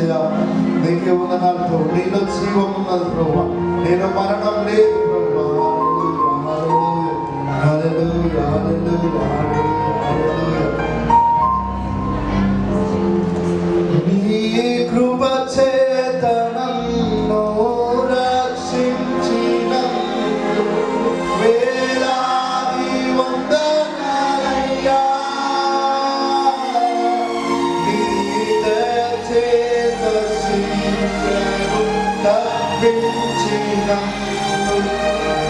యేసయ్యా నీకే వందనాలు ప్రభు. నీలో జీవం ఉన్నది ప్రభు, నేను మరణం లేదు ప్రభు. హల్లెలూయా హల్లెలూయా హల్లెలూయా. నీ కృప చేత నన్ను రక్షించినందుకు వేలాది వందనాలయ్యా. నీ దయ చేత శిక్షను తప్పించినందుకు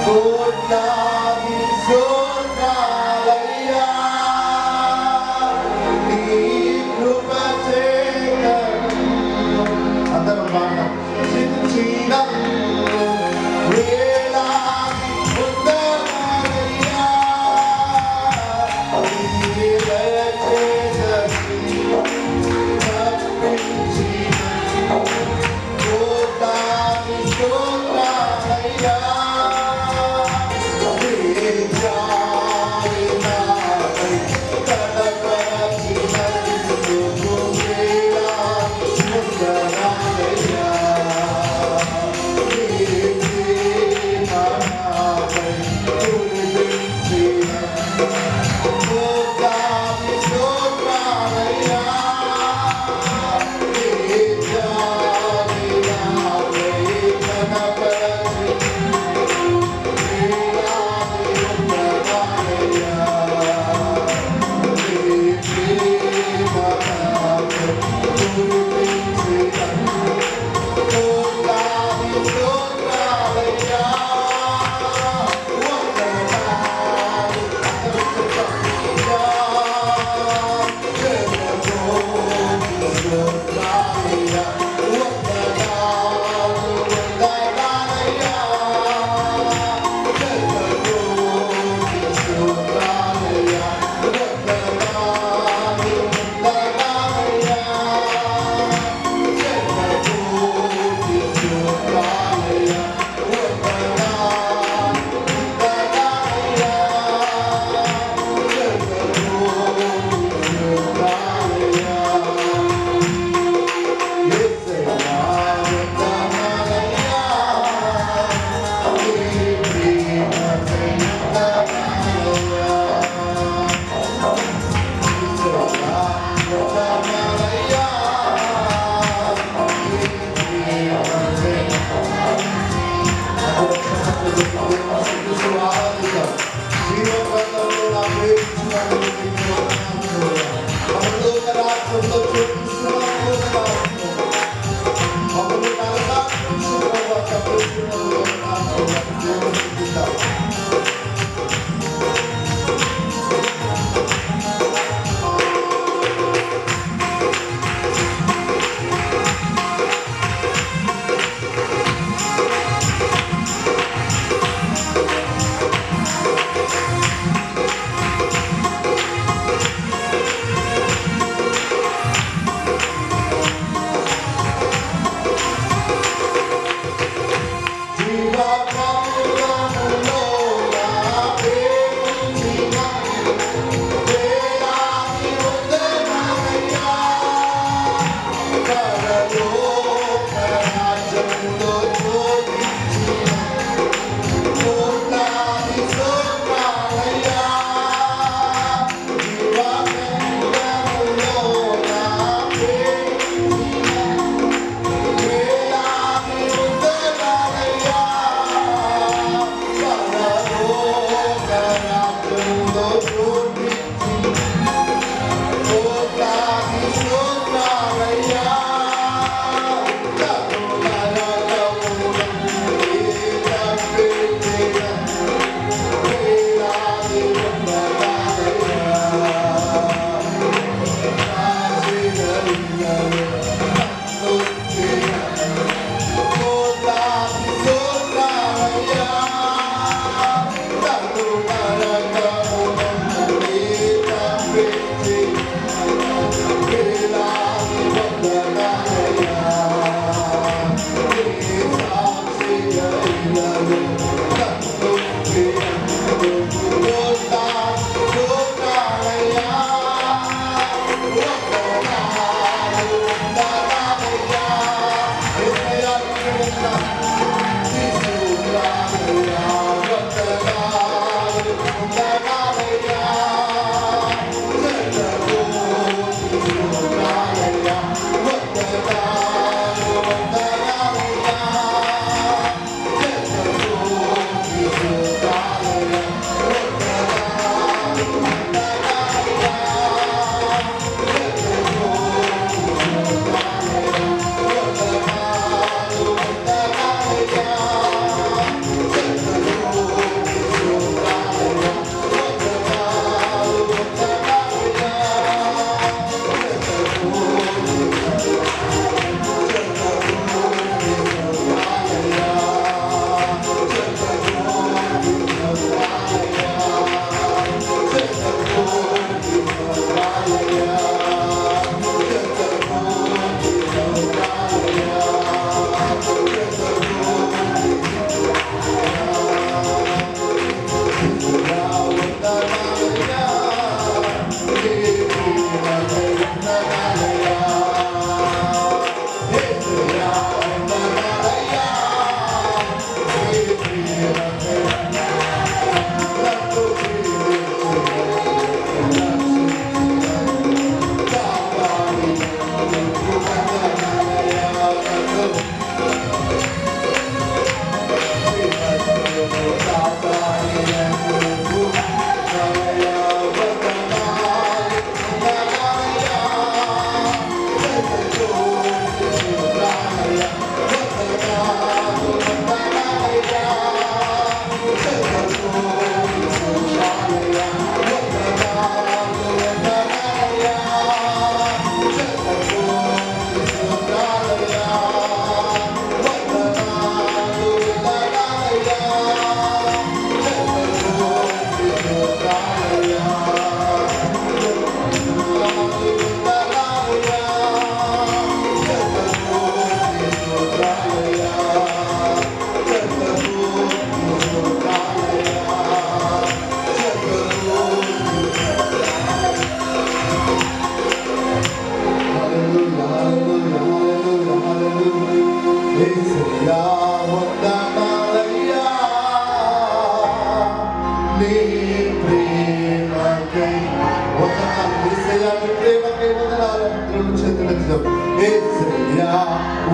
కోట్లాది స్తోత్రాలయ్యా. నీ కృప చేత అందరం పాడదాం. రక్షించినందుకు వేలాది వందనాలయ్యా. నీ దయ చేత తప్పించినందుకు కోట్లాది స్తోత్రాలయ్యా. నీ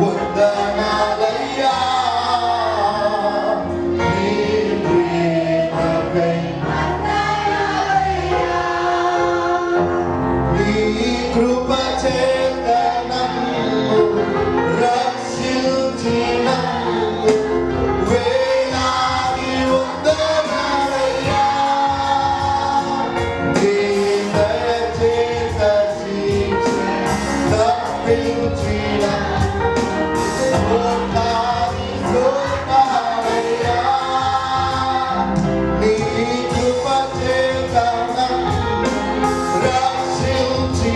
వందనాలయ్యా నీ ప్రేమకై నీ కృప చేత నన్ను రక్షించినందుకు వేలాది వందనాలయ్యా నీ దయ చేత శిక్ష తప్పించినందుకు కోటాది స్తోత్రాలయ్యా నీ కృప చేత నన్ను రక్షించి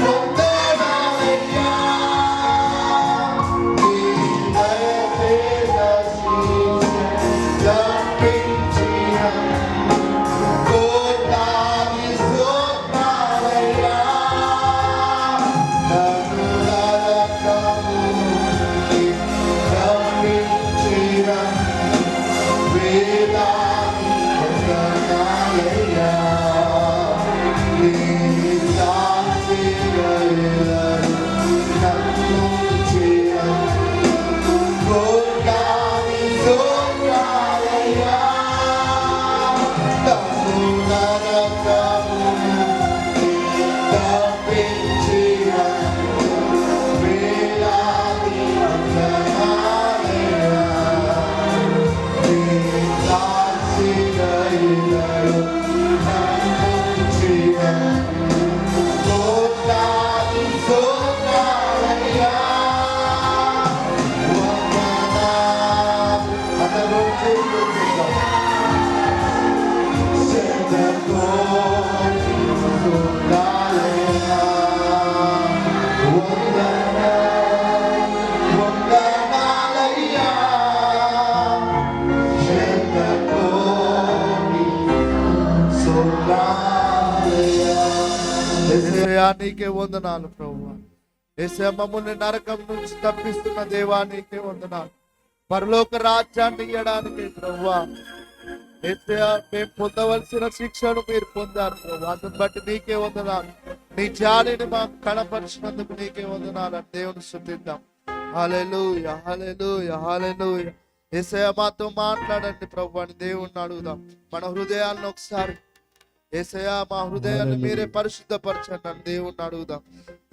వందనాలయ్యా నీ దయ చేత శిక్ష తప్పించినందుకు కోటాది స్తోత్రాలయ్యా నన్ను నరకము నుండి తప్పించినందుకు వేలాది వందనాలయ్యా నీ సాక్షిగా నన్ను ఉంచినందుకు కోటాది స్తోత్రాలయ్యా నన్ను నరకము నుండి తప్పించినందుకు వేలాది వందనాలయ్యా నీ సాక్షిగా నన్ను ఉంచినందుకు కోటాది స్తోత్రాలయ్యా వందనాలు. అందరూ చేతులు ఎత్తుదాం. శతకోటి స్తోత్రాలయ్యా వందనాలయ్యా శతకోటి స్తోత్రాలయ్యా. యేసయ్యా నీకే వందనాలు ప్రభువా. యేసయ్యా మమ్మల్ని నరకం నుంచి తప్పిస్తున్న దేవా నీకే వందనాలు. పరలోక రాజ్యాన్ని ఇయ్యడానికి ప్రభువా యేసయ్యా మేము పొందవలసిన శిక్షను మీరు పొందారు ప్రభువా. అందుని బట్టి నీకే వందనాలు. నీ జాలిని మాకు కనపరిచినందుకు నీకే వందనాలు అని దేవుని స్తుతిద్దాం. హల్లెలూయా హల్లెలూయా హల్లెలూయా. యేసయ్యా మాతో మాట్లాడండి ప్రభువా అని దేవుణ్ణి అడుగుదాం. మన హృదయాలను ఒకసారి యేసయ్యా మా హృదయాన్ని మీరే పరిశుద్ధపరచండి అని దేవుణ్ణి అడుగుదాం.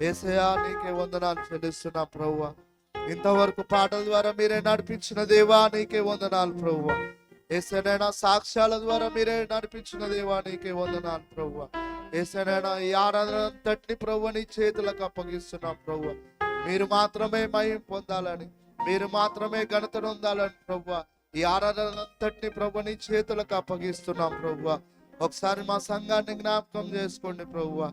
యేసయ్యా నీకే వందనాలు చెల్లిస్తున్నాం ప్రభువా. ఇంతవరకు పాటల ద్వారా మీరే నడిపించిన దేవా నీకే వందనాలు ప్రభువా. యేసయ్యా సాక్ష్యాల ద్వారా మీరే నడిపించిన దేవా నీకే వందనాలు ప్రభువా. యేసయ్యా ఈ ఆరాధన అంతటిని ప్రభువా నీ చేతులకు అప్పగిస్తున్నాం ప్రభువా. మీరు మాత్రమే మహిమ పొందాలని, మీరు మాత్రమే ఘనత పొందాలని ప్రభువా ఈ ఆరాధన అంతటిని ప్రభువా నీ చేతులకు అప్పగిస్తున్నాం ప్రభువా. ఒకసారి మా సంఘాన్ని జ్ఞాపకం చేసుకోండి ప్రభువా.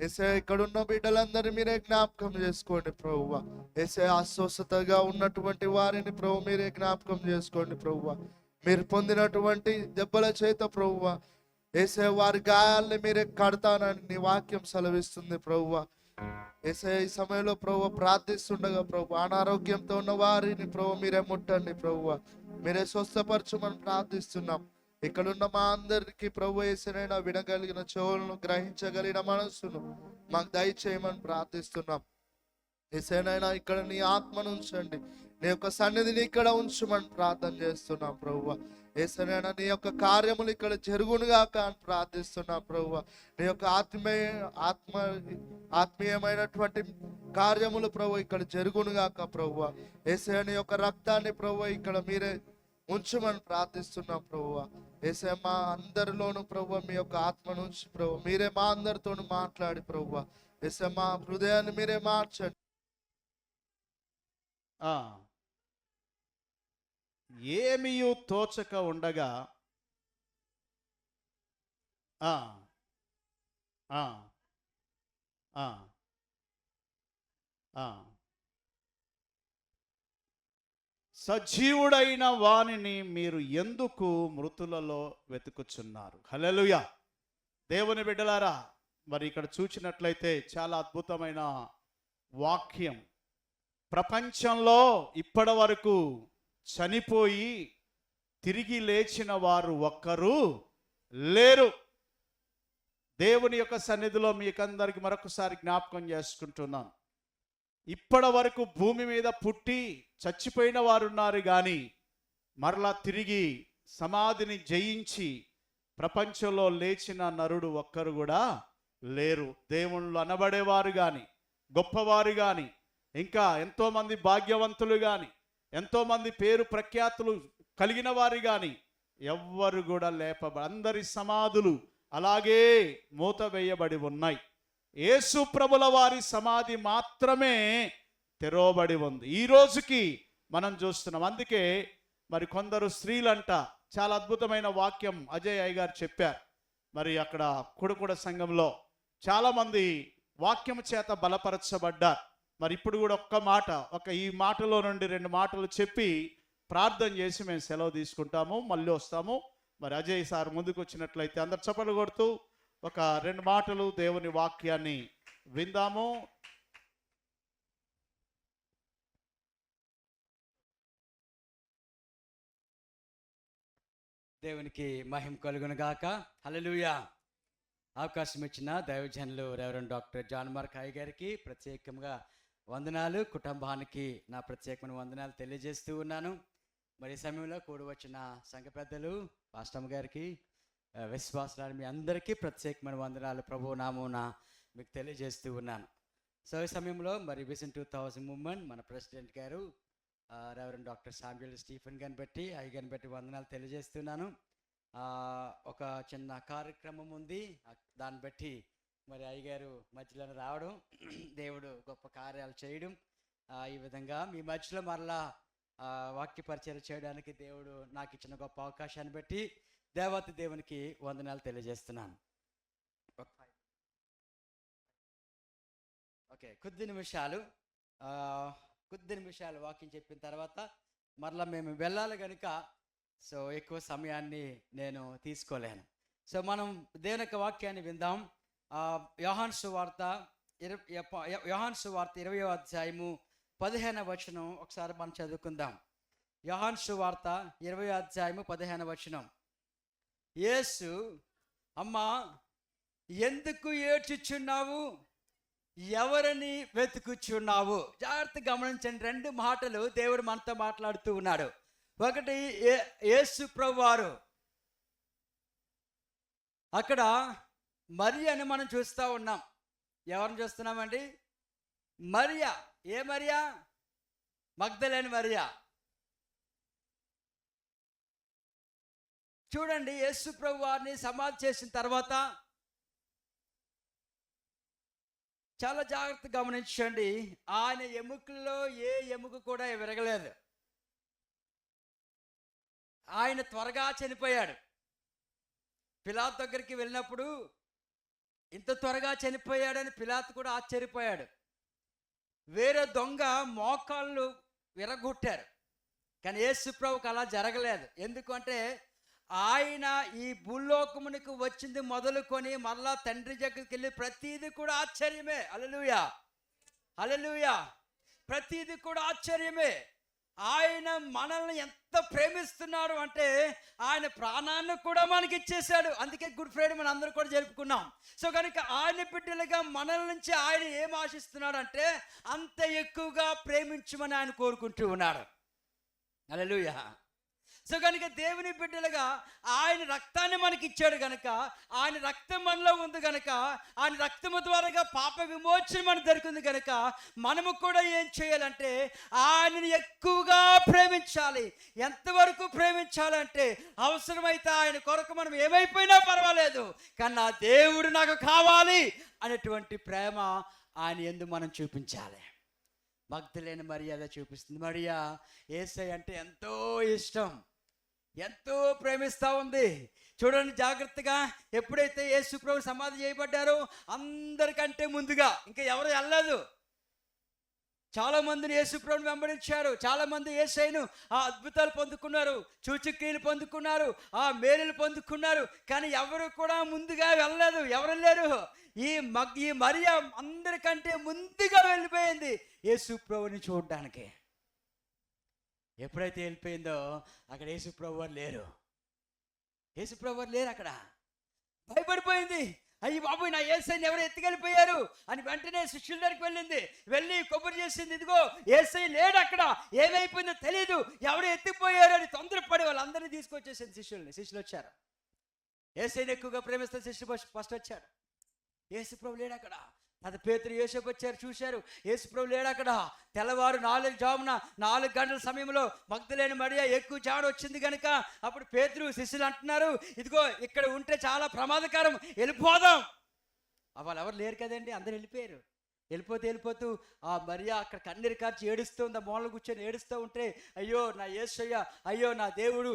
యేసయ్యా ఇక్కడున్న బిడ్డలందరినీ మీరే జ్ఞాపకం చేసుకోండి ప్రభువా. యేసయ్యా అస్వస్థతగా ఉన్నటువంటి వారిని ప్రభు మీరే జ్ఞాపకం చేసుకోండి ప్రభువా. మీరు పొందినటువంటి దెబ్బల చేత ప్రభువా యేసయ్యా వారి గాయాల్ని మీరే కడతానని నీ వాక్యం సెలవిస్తుంది ప్రభువా. యేసయ్యా ఈ సమయంలో ప్రభువా ప్రార్థిస్తుండగా ప్రభు అనారోగ్యంతో ఉన్న వారిని ప్రభు మీరే ముట్టండి ప్రభువా. మీరే స్వస్థపరచమని ప్రార్థిస్తున్నాం. ఇక్కడున్న మా అందరికి ప్రభు యేసయ్యా వినగలిగిన చెవులను గ్రహించగలిగిన మనస్సును మాకు దయచేయమని ప్రార్థిస్తున్నాం. యేసయ్యా ఇక్కడ నీ ఆత్మను ఉంచండి, నీ యొక్క సన్నిధిని ఇక్కడ ఉంచమని ప్రార్థన చేస్తున్నాం ప్రభువా. యేసయ్యా నీ యొక్క కార్యములు ఇక్కడ జరుగునుగాక అని ప్రార్థిస్తున్నాం ప్రభువా. నీ యొక్క ఆత్మీయమైనటువంటి కార్యములు ప్రభు ఇక్కడ జరుగునుగాక ప్రభువా. యేసయ్యా నీ యొక్క రక్తాన్ని ప్రభు ఇక్కడ మీరే ఉంచమని ప్రార్థిస్తున్నాం ప్రభువా. యేసయ్యా మా అందరిలోను ప్రభువా మీ యొక్క ఆత్మ నుంచి ప్రభు మీరే మా అందరితో మాట్లాడి ప్రభువా. యేసయ్యా మా హృదయాన్ని మీరే మార్చండి. ఏమియు తోచక ఉండగా సజీవుడైన వానిని మీరు ఎందుకు మృతులలో వెతుకుచున్నారు? హల్లెలూయా. దేవుని బిడ్డలారా, మరి ఇక్కడ చూచినట్లయితే చాలా అద్భుతమైన వాక్యం. ప్రపంచంలో ఇప్పటి వరకు చనిపోయి తిరిగి లేచిన వారు ఒక్కరు లేరు. దేవుని యొక్క సన్నిధిలో మీకందరికి మరొకసారి జ్ఞాపకం చేసుకుంటున్నాను. ఇప్పటి వరకు భూమి మీద పుట్టి చచ్చిపోయిన వారు ఉన్నారు కానీ మరలా తిరిగి సమాధిని జయించి ప్రపంచంలో లేచిన నరుడు ఒక్కరు కూడా లేరు. దేవుళ్ళు అనబడేవారు కానీ, గొప్పవారు కానీ, ఇంకా ఎంతోమంది భాగ్యవంతులు కానీ, ఎంతోమంది పేరు ప్రఖ్యాతులు కలిగిన వారు కానీ ఎవ్వరు కూడా అందరి సమాధులు అలాగే మూత వేయబడి ఉన్నాయి. యేసు ప్రభుల వారి సమాధి మాత్రమే తెరవబడి ఉంది. ఈ రోజుకి మనం చూస్తున్నాం. అందుకే మరి కొందరు స్త్రీలంట చాలా అద్భుతమైన వాక్యం అజయ్ అయ్య గారు చెప్పారు. మరి అక్కడ కుడకుడ సంఘంలో చాలామంది వాక్యం చేత బలపరచబడ్డారు. మరి ఇప్పుడు కూడా ఈ మాటలో నుండి 2 మాటలు చెప్పి ప్రార్థన చేసి మేము సెలవు తీసుకుంటాము, మళ్ళీ వస్తాము. మరి అజయ్ సార్ ముందుకు వచ్చినట్లయితే అందరు చప్పట్లు కొడుతూ ఒక 2 మాటలు దేవుని వాక్యాన్ని విందాము. దేవునికి మహిమ కలుగును గాక. హల్లెలూయా. అవకాశం ఇచ్చిన దైవజనులు రెవరెండ్ డాక్టర్ జాన్ మార్క్ అయ్య గారికి ప్రత్యేకంగా వందనాలు, కుటుంబానికి నా ప్రత్యేకమైన వందనాలు తెలియజేస్తూ ఉన్నాను. మరి ఈ సమయంలో కూడి వచ్చిన సంఘ పెద్దలు, పాస్టమ్ గారికి, విశ్వాసాలు మీ అందరికీ ప్రత్యేకమైన వందనాలు ప్రభు నామమున మీకు తెలియజేస్తూ ఉన్నాను. సో ఈ సమయంలో మరి విజన్ 2000 మూవ్మెంట్ మన ప్రెసిడెంట్ గారు రెవరెండ్ డాక్టర్ శామ్యూల్ స్టీఫెన్ గారిని బట్టి, అయ్య గారిని బట్టి వందనాలు తెలియజేస్తున్నాను. ఒక చిన్న కార్యక్రమం ఉంది, దాన్ని బట్టి మరి అయ్యగారు మధ్యలో రావడం, దేవుడు గొప్ప కార్యాలు చేయడం, ఈ విధంగా మీ మధ్యలో మరలా వాక్య పరిచయం చేయడానికి దేవుడు నాకు ఇచ్చిన గొప్ప అవకాశాన్ని బట్టి దేవత దేవునికి వందనాలు తెలియజేస్తున్నాను. ఓకే, కొద్ది నిమిషాలు వాక్యం చెప్పిన తర్వాత మరలా మేము వెళ్ళాలి కనుక సో ఎక్కువ సమయాన్ని నేను తీసుకోలేను. సో మనం దేవుని యొక్క వాక్యాన్ని విందాం. యోహాను సువార్త 20వ అధ్యాయము 15వ వచనం ఒకసారి మనం చదువుకుందాం. యోహాను సువార్త 20వ అధ్యాయము 15వ వచనం. యేసు, అమ్మా ఎందుకు ఏడ్చుచున్నావు, ఎవరిని వెతుకుచున్నావు? జాగ్రత్తగా గమనించండి, 2 మాటలు దేవుడు మనతో మాట్లాడుతూ ఉన్నాడు. ఒకటి యేసు ప్రభువారు, అక్కడ మరియని మనం చూస్తూ ఉన్నాం. ఎవరిని చూస్తున్నామండి? మరియా. ఏ మరియా? మగ్దలేని మరియా. చూడండి, యేసు ప్రభువారిని సమాధి చేసిన తర్వాత చాలా జాగ్రత్తగా గమనించండి, ఆయన ఎముకల్లో ఏ ఎముక కూడా విరగలేదు. ఆయన త్వరగా చనిపోయాడు. పిలాతు దగ్గరికి వెళ్ళినప్పుడు ఇంత త్వరగా చనిపోయాడని పిలాతు కూడా ఆశ్చర్యపోయాడు. వేరే దొంగ మోకాళ్ళు విరగొట్టారు, కానీ యేసు ప్రభువుకు అలా జరగలేదు. ఎందుకంటే ఆయన ఈ భూలోకమునికి వచ్చింది మొదలుకొని మరలా తండ్రి దగ్గరికి వెళ్ళి ప్రతీది కూడా ఆశ్చర్యమే. హల్లెలూయా, హల్లెలూయా. ప్రతీది కూడా ఆశ్చర్యమే. ఆయన మనల్ని ఎంత ప్రేమిస్తున్నాడు అంటే ఆయన ప్రాణాన్ని కూడా మనకి ఇచ్చేశాడు. అందుకే గుడ్ ఫ్రైడే మనం అందరూ కూడా జరుపుకున్నాం. సో కనుక ఆయన బిడ్డలుగా మనల నుంచి ఆయన ఏం ఆశిస్తున్నాడు అంటే అంత ఎక్కువగా ప్రేమించమని ఆయన కోరుకుంటూ ఉన్నాడు. హల్లెలూయా. సో కనుక దేవుని బిడ్డలుగా ఆయన రక్తాన్ని మనకి ఇచ్చాడు కనుక, ఆయన రక్తం మనలో ఉంది కనుక, ఆయన రక్తము ద్వారా పాప విమోచన మనకు దొరికింది కనుక మనము కూడా ఏం చేయాలంటే ఆయనని ఎక్కువగా ప్రేమించాలి. ఎంతవరకు ప్రేమించాలంటే అవసరమైతే ఆయన కొరకు మనం ఏమైపోయినా పర్వాలేదు, కానీ నా దేవుడు నాకు కావాలి అనేటువంటి ప్రేమ ఆయన యందు మనం చూపించాలి. మగ్దలేని మరియా చూపిస్తుంది. మరియా యేసయ్య అంటే ఎంతో ఇష్టం, ఎంతో ప్రేమిస్తూ ఉంది. చూడండి జాగ్రత్తగా, ఎప్పుడైతే యేసు ప్రభు సమాధి చేయబడ్డారో అందరికంటే ముందుగా ఇంకా ఎవరు వెళ్ళలేదు. చాలా మందిని యేసు ప్రభుని వెంబడించారు, చాలా మంది యేసయ్యను ఆ అద్భుతాలు పొందుకున్నారు, సూచక్రియలు పొందుకున్నారు, ఆ మేలులు పొందుకున్నారు, కానీ ఎవరు కూడా ముందుగా వెళ్ళలేదు. ఎవరు లేరు? ఈ మరియా అందరికంటే ముందుగా వెళ్ళిపోయింది యేసు ప్రభుని చూడడానికి. ఎప్పుడైతే వెళ్ళిపోయిందో అక్కడ యేసుప్రభు వారు లేరు. యేసుప్రభు వారు లేరు. అక్కడ భయపడిపోయింది. అయ్యి బాబు నా యేసయ్యని ఎవరు ఎత్తుకెళ్ళిపోయారు అని వెంటనే శిష్యుల దగ్గరికి వెళ్ళి కొబ్బరి చేసింది. ఇదిగో యేసయ్య లేడు అక్కడ, ఏమైపోయిందో తెలియదు, ఎవరు ఎత్తిపోయారు అని తొందరపడి వాళ్ళందరినీ తీసుకొచ్చేసింది శిష్యులు వచ్చారు. యేసయ్యని ఎక్కువగా ప్రేమిస్తున్న శిష్యుడు ఫస్ట్ వచ్చాడు. యేసు ప్రభు లేడు అక్కడ. అది పేతురు యోసేపు వచ్చారు, చూశారు, యేసు ప్రభు లేడు అక్కడ. తెల్లవారు 4 గంటల సమయంలో మగ్దలేని మరియ ఎక్కువ జాడ వచ్చింది కనుక అప్పుడు పేతురు శిష్యులు అంటున్నారు, ఇదిగో ఇక్కడ ఉంటే చాలా ప్రమాదకరం, వెళ్ళిపోదాం. వాళ్ళు ఎవరు లేరు కదండి, అందరు వెళ్ళిపోయారు. వెళ్ళిపోతూ ఆ మరియా అక్కడ కన్నీరు కార్చి ఏడుస్తుంది, ఆ మూలలో కూర్చొని ఏడుస్తూ ఉంటే, అయ్యో నా యేసయ్య, అయ్యో నా దేవుడు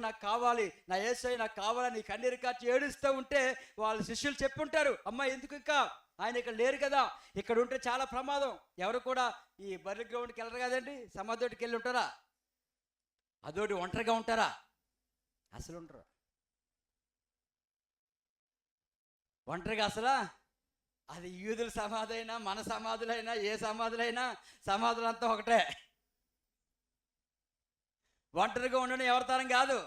నాకు కావాలి, నా యేసయ్య నాకు కావాలని కన్నీరు కార్చి ఏడుస్తూ ఉంటే వాళ్ళ శిష్యులు చెప్పుంటారు, అమ్మ ఎందుకు ఇంకా ఆయన ఇక్కడ లేరు కదా, ఇక్కడ ఉంటే చాలా ప్రమాదం. ఎవరు కూడా ఈ బర్రె గ్రౌండ్కి వెళ్ళరు కదండి, సమాధోటికి వెళ్ళి ఉంటారా? అదోటి ఒంటరిగా ఉంటారా? అసలు ఉండరు. ఒంటరిగా అసలు అది యూదుల సమాధి అయినా మన సమాధులైనా ఏ సమాధులైనా సమాధులంతా ఒకటే. ఒంటరిగా ఉండడం ఎవరి తరం కాదు.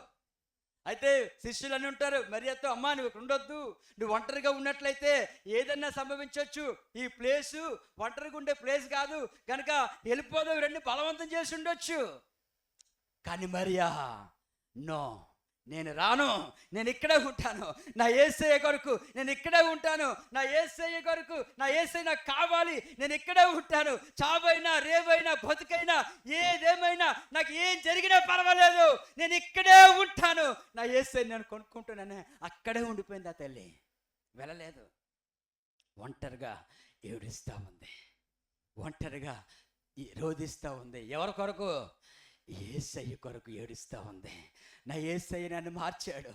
అయితే శిష్యులు అని ఉంటారు, మరియతో అమ్మా నువ్వు ఇక్కడ ఉండొద్దు, నువ్వు ఒంటరిగా ఉన్నట్లయితే ఏదన్నా సంభవించవచ్చు, ఈ ప్లేసు ఒంటరిగా ఉండే ప్లేస్ కాదు కనుక వెళ్ళిపోదాం రండి, బలవంతం చేసి ఉండొచ్చు. కానీ మరియా నో, నేను రాను, నేను ఇక్కడే ఉంటాను, నా యేసయ్య కొరకు నేను ఇక్కడే ఉంటాను, నా యేసయ్య కొరకు నా యేసయ్య నాకు కావాలి, నేను ఇక్కడే ఉంటాను. చావైనా రేవైనా బతుకైనా ఏదేమైనా నాకు ఏం జరిగినా పర్వాలేదు, నేను ఇక్కడే ఉంటాను, నా యేసయ్య నేను కొనుక్కుంటున్నాను. అక్కడే ఉండిపోయింది ఆ తల్లి, వెళ్ళలేదు. ఒంటరిగా ఏడుస్తూ ఉంది, ఒంటరిగా రోధిస్తూ ఉంది. ఎవరి కొరకు? యేసయ్య కొరకు ఏడుస్తూ ఉంది. నా యేసయ్య నన్ను మార్చాడు,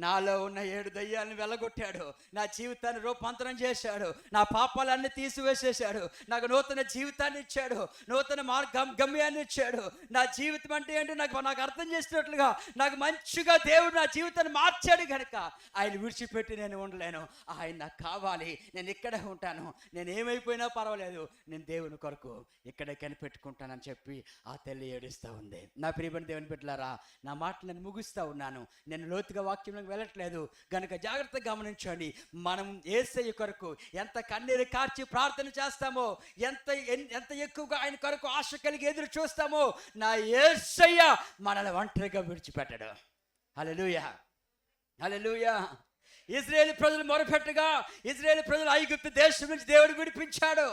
నాలో ఉన్న 7 దయ్యాలను వెళ్ళగొట్టాడు, నా జీవితాన్ని రూపాంతరం చేశాడు, నా పాపాలన్నీ తీసివేసేశాడు, నాకు నూతన జీవితాన్ని ఇచ్చాడు, నూతన గమ్యాన్ని ఇచ్చాడు. నా జీవితం అంటే ఏంటో నాకు అర్థం చేసినట్లుగా నాకు మంచిగా దేవుడు నా జీవితాన్ని మార్చాడు కనుక ఆయన విడిచిపెట్టి నేను ఉండలేను. ఆయన నాకు కావాలి, నేను ఇక్కడే ఉంటాను, నేను ఏమైపోయినా పర్వాలేదు, నేను దేవుని కొరకు ఇక్కడే కనిపెట్టుకుంటానని చెప్పి ఆ తల్లి ఏడుస్తూ ఉంది. నా ప్రియమైన దేవుని బిడ్డలారా, నా మాటలు నేను ముగిస్తూ ఉన్నాను, నేను లోతుగా వాక్యంలోకి వెళ్ళట్లేదు కనుక జాగ్రత్తగా గమనించండి. మనం యేసయ్య కొరకు ఎంత కన్నీరు కార్చి ప్రార్థన చేస్తామో, ఎంత ఎక్కువగా ఆయన కొరకు ఆశ కలిగి ఎదురు చూస్తామో, నా యేసయ్య మనల్ని ఒంటరిగా విడిచిపెట్టడు. హల్లెలూయా, హల్లెలూయా. ఇశ్రాయేలు ప్రజలు మొరపెట్టగా ఇశ్రాయేలు ప్రజలు ఐగుప్తు దేశం నుంచి దేవుడు విడిపించాడు.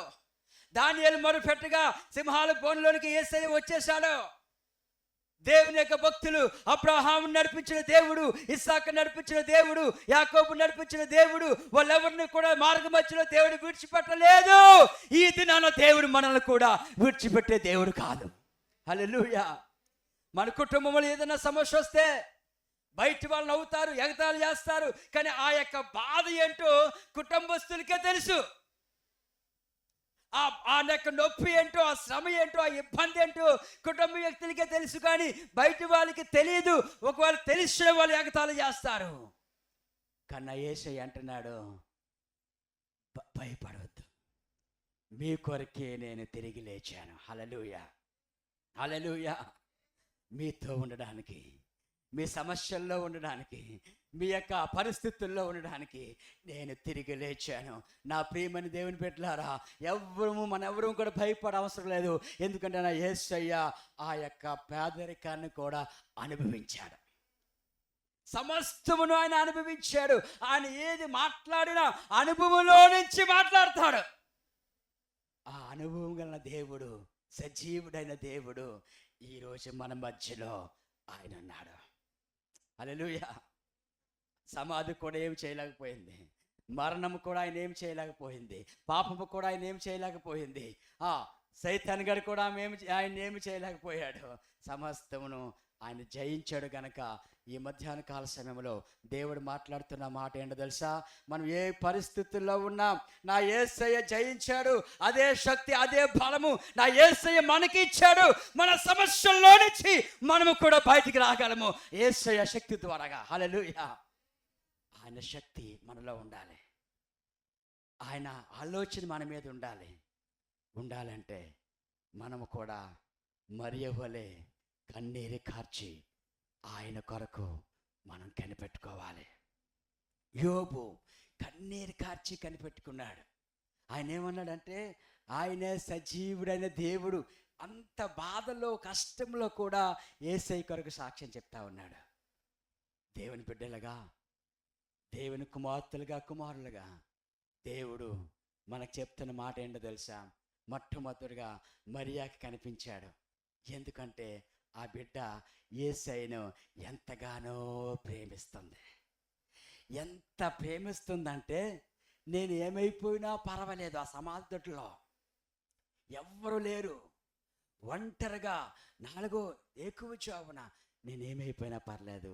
దానియేలు మొరపెట్టగా సింహాల బోనులోనికి యేసయ్య వచ్చేశాడు. దేవుని యొక్క భక్తులు అబ్రహాము నడిపించిన దేవుడు, ఇస్సాకు నడిపించిన దేవుడు, యాకోబు నడిపించిన దేవుడు, వాళ్ళెవరిని కూడా మార్గ మధ్యలో దేవుడు విడిచిపెట్టలేదు. ఈ దినాన దేవుడు మనల్ని కూడా విడిచిపెట్టే దేవుడు కాదు. హల్లెలూయా. మన కుటుంబంలో ఏదైనా సమస్య వస్తే బయట వాళ్ళు నవ్వుతారు, ఎగతాళి చేస్తారు, కానీ ఆ యొక్క బాధ ఏంటో కుటుంబస్తులకే తెలుసు. ఆ యొక్క నొప్పి ఏంటో, ఆ శ్రమ ఏంటో, ఆ ఇబ్బంది ఏంటో కుటుంబ వ్యక్తులకే తెలుసు, కానీ బయట వాళ్ళకి తెలియదు. ఒకవేళ తెలిసిన వాళ్ళు ఎగతాళి చేస్తారు. కన్నా యేసయ్య అంటున్నాడు, భయపడవద్దు, మీ కొరకే నేను తిరిగి లేచాను. హల్లెలూయా, హల్లెలూయా. మీతో ఉండడానికి, మీ సమస్యల్లో ఉండడానికి, మీ యొక్క పరిస్థితుల్లో ఉండడానికి నేను తిరిగి లేచాను. నా ప్రియమైన దేవుని బిడ్డలారా, మనెవరూ కూడా భయపడ అవసరం లేదు. ఎందుకంటే నా యేసయ్య ఆ యొక్క పేదరికాన్ని కూడా అనుభవించాడు, సమస్తమును ఆయన అనుభవించాడు. ఆయన ఏది మాట్లాడినా అనుభవంలో నుంచి మాట్లాడతాడు. ఆ అనుభవం గల దేవుడు, సజీవుడైన దేవుడు ఈరోజు మన మధ్యలో ఆయన ఉన్నాడు. హల్లెలూయా. సమాధి కూడా ఏం చేయలేకపోయింది, మరణము కూడా ఆయన ఏం చేయలేకపోయింది, పాపము కూడా ఆయన ఏం చేయలేకపోయింది, సైతాన్ గారు కూడా ఆయన ఏమి చేయలేకపోయాడు. సమస్తమును ఆయన జయించాడు గనక ఈ మధ్యాహ్న కాల సమయంలో దేవుడు మాట్లాడుతున్న మాట ఏంటో తెలుసా? మనం ఏ పరిస్థితుల్లో ఉన్నాం, నా యేసయ్య జయించాడు. అదే శక్తి, అదే బలము నా యేసయ్య మనకి ఇచ్చాడు. మన సమస్యల్లో నుంచి మనము కూడా బయటికి రాగలము యేసయ్య శక్తి ద్వారాగా. హల్లెలూయా. ఆయన శక్తి మనలో ఉండాలి, ఆయన ఆలోచన మన మీద ఉండాలంటే మనము కూడా మరియ వలె కన్నీరు కార్చి ఆయన కొరకు మనం కనిపెట్టుకోవాలి. యోబు కన్నీరు కార్చి కనిపెట్టుకున్నాడు. ఆయన ఏమన్నాడంటే, ఆయనే సజీవుడైన దేవుడు. అంత బాధలో కష్టంలో కూడా యేసయ్య కొరకు సాక్ష్యం చెప్తా ఉన్నాడు. దేవుని బిడ్డలుగా, దేవుని కుమార్తెలుగా, కుమారులుగా దేవుడు మనకు చెప్తున్న మాట ఏంటో తెలుసా? మొట్టమొదటిగా మరియాకి కనిపించాడు. ఎందుకంటే ఆ బిడ్డ యేసయ్యను ఎంతగానో ప్రేమిస్తుంది. ఎంత ప్రేమిస్తుందంటే, నేను ఏమైపోయినా పర్వాలేదు, ఆ సమాధిలో ఎవ్వరు లేరు, ఒంటరిగా 4 ఏకువజామున నేనేమైపోయినా పర్లేదు,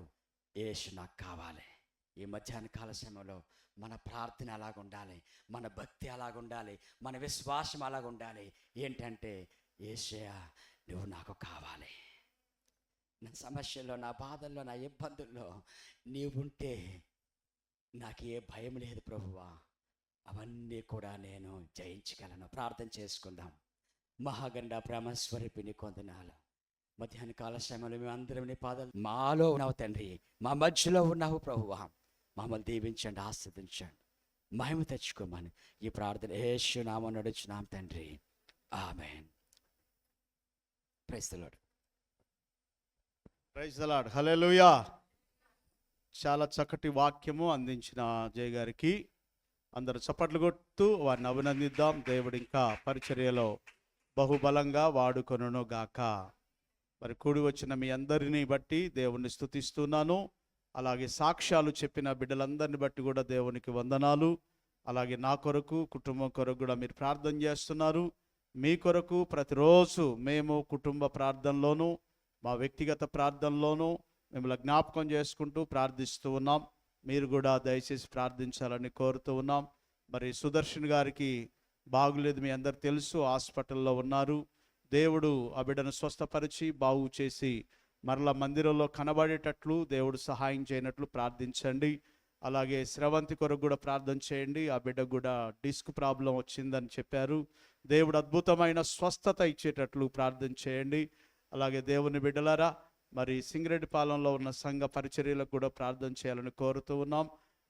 యేసు నాకు కావాలి. ఈ మధ్యాహ్న కాల సమయంలో మన ప్రార్థన అలాగుండాలి, మన భక్తి అలాగుండాలి, మన విశ్వాసం అలాగుండాలి. ఏంటంటే, యేసయ్యా నువ్వు నాకు కావాలి. నా సమస్యల్లో, నా బాధల్లో, నా ఇబ్బందుల్లో నీవుంటే నాకు ఏ భయం లేదు ప్రభువా, అవన్నీ కూడా నేను జయించగలను. ప్రార్థన చేసుకుందాం. మహాగండ ప్రేమస్వరూపిణి కొందనాలు, మధ్యాహ్న కాల సమయంలో మేమందరం నీ పాదాలు, మాలో ఉన్నావు తండ్రి, మా మధ్యలో ఉన్నావు ప్రభువా, మమ్మల్ని దీవించండి, ఆస్వాదించండి, మహిమ తెచ్చుకోమని ఈ ప్రార్థన యేసు నామమున నడుచున్నాం తండ్రి, ఆమేన్. Praise the lord. Praise the lord. హల్లెలూయా. చాలా చక్కటి వాక్యము అందించిన జయ గారికి అందరూ చప్పట్లు కొడుతూ వారిని అభినందిద్దాం. దేవుడు ఇంకా పరిచర్యలో బహుబలంగా వాడుకొనును గాక. మరి కూడి వచ్చిన మీ అందరినీ బట్టి దేవుణ్ణి స్తుతిస్తున్నాను. అలాగే సాక్ష్యాలు చెప్పిన బిడ్డలందరిని బట్టి కూడా దేవునికి వందనాలు. అలాగే నా కొరకు, కుటుంబం కొరకు కూడా మీరు ప్రార్థన చేస్తున్నారు. మీ కొరకు ప్రతిరోజు మేము కుటుంబ ప్రార్థనలోనూ, మా వ్యక్తిగత ప్రార్థనలోనూ మిమ్మల్ని జ్ఞాపకం చేసుకుంటూ ప్రార్థిస్తూ ఉన్నాం. మీరు కూడా దయచేసి ప్రార్థించాలని కోరుతూ ఉన్నాం. మరి సుదర్శన్ గారికి బాగులేదు, మీ అందరు తెలుసు, హాస్పిటల్లో ఉన్నారు. దేవుడు ఆ బిడ్డను స్వస్థపరిచి బాగు చేసి మరలా మందిరంలో కనబడేటట్లు దేవుడు సహాయం చేయనట్లు ప్రార్థించండి. అలాగే స్రవంతి కొరకు కూడా ప్రార్థన చేయండి. ఆ బిడ్డకు కూడా డిస్క్ ప్రాబ్లం వచ్చిందని చెప్పారు. దేవుడు అద్భుతమైన స్వస్థత ఇచ్చేటట్లు ప్రార్థన చేయండి. అలాగే దేవుని బిడ్డలారా, మరి సింగరెడ్డిపాలెంలో ఉన్న సంఘ పరిచర్యలకు కూడా ప్రార్థన చేయాలని కోరుతూ ఉన్నాం.